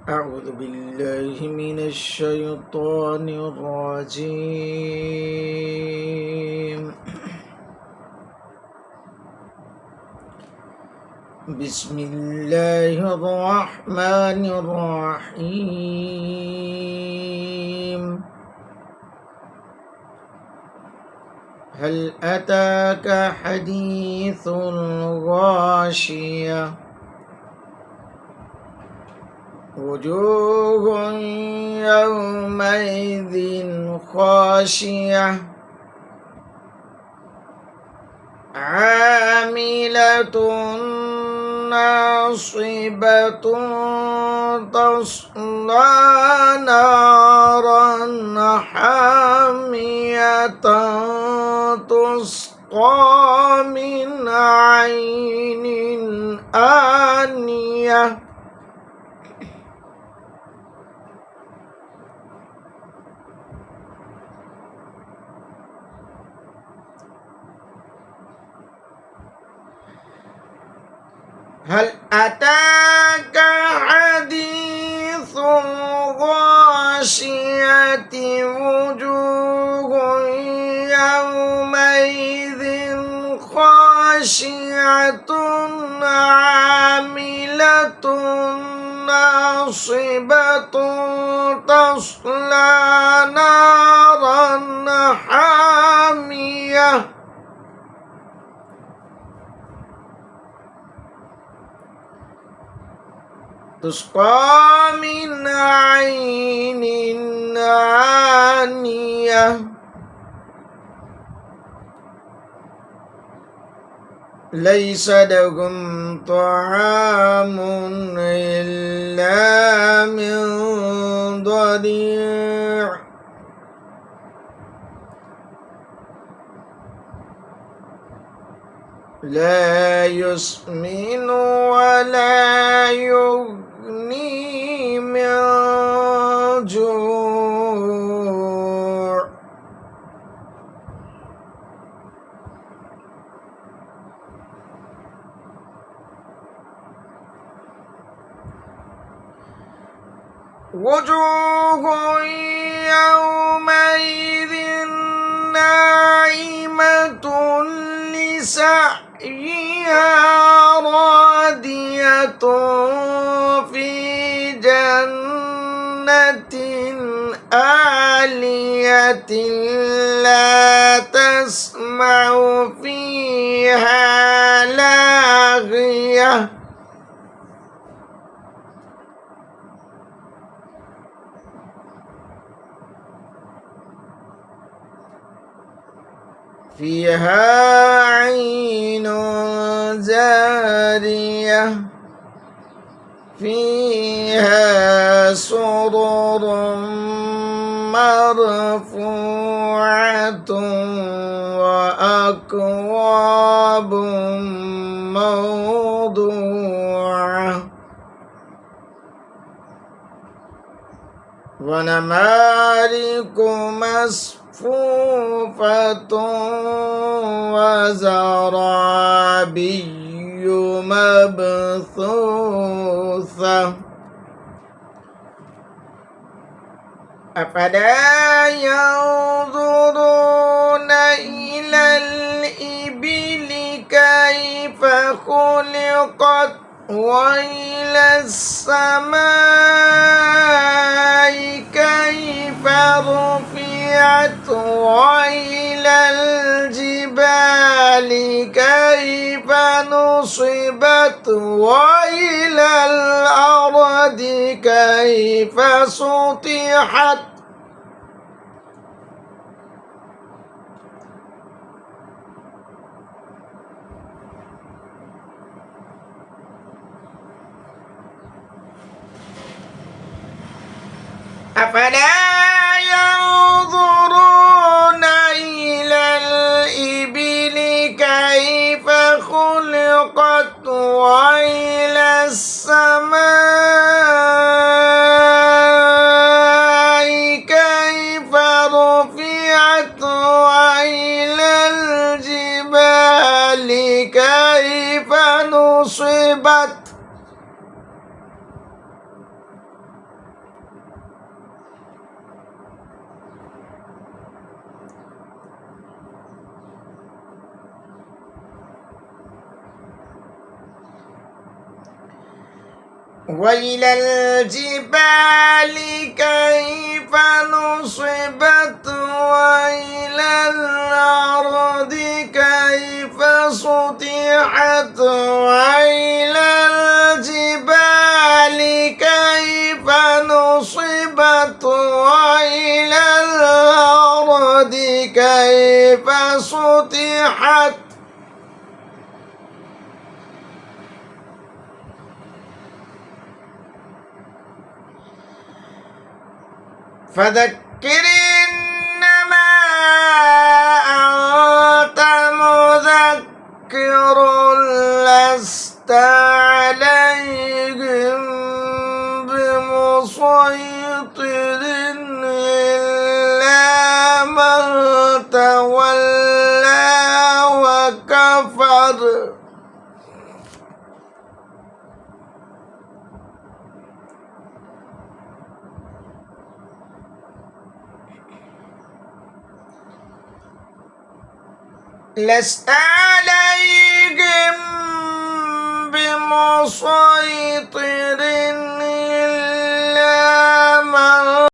أعوذ بالله من الشيطان الرجيم. بسم الله الرحمن الرحيم. هل أتاك حديث الغاشية وجوه يومئذ خاشية عاملة ناصبة تصلى نارا حامية تسقى من عين آنية هل أتاك حديث الغاشية وجوه يومئذ خاشعة عاملة ناصبة تصلى نارا حامية تسقى من عين آنية ليس لهم طعام إلا من ضريع لا يسمن ولا يغني من جوع وجوه يومئذ ناعمة لسعيها راضية في جنة عالية لا تسمع فيها لاغية فيها عين جارية فيها سرر مرفوعة وأكواب موضوعة ونمارق مصفوفة وزرابي مبثوثة أفلا ينظرون إلى الإبل كيف خلقت وإلى السماء كيف رفعت وإلى الجبال كيف نصبت وإلى الأرض كيف سطحت أفلا ينظرون إلى الإبل كيف خلقت وإلى السماء كيف رفعت وإلى الجبال كيف نصبت وإلى الجبال كيف نصبت وإلى الأرض كيف سطحت وإلى الجبال كيف نصبت وإلى الأرض كيف سطحت فذكر إنما أنت مذكر لست عليهم بمسيطر إلا من تولى وكفر لست عليهم بمسيطر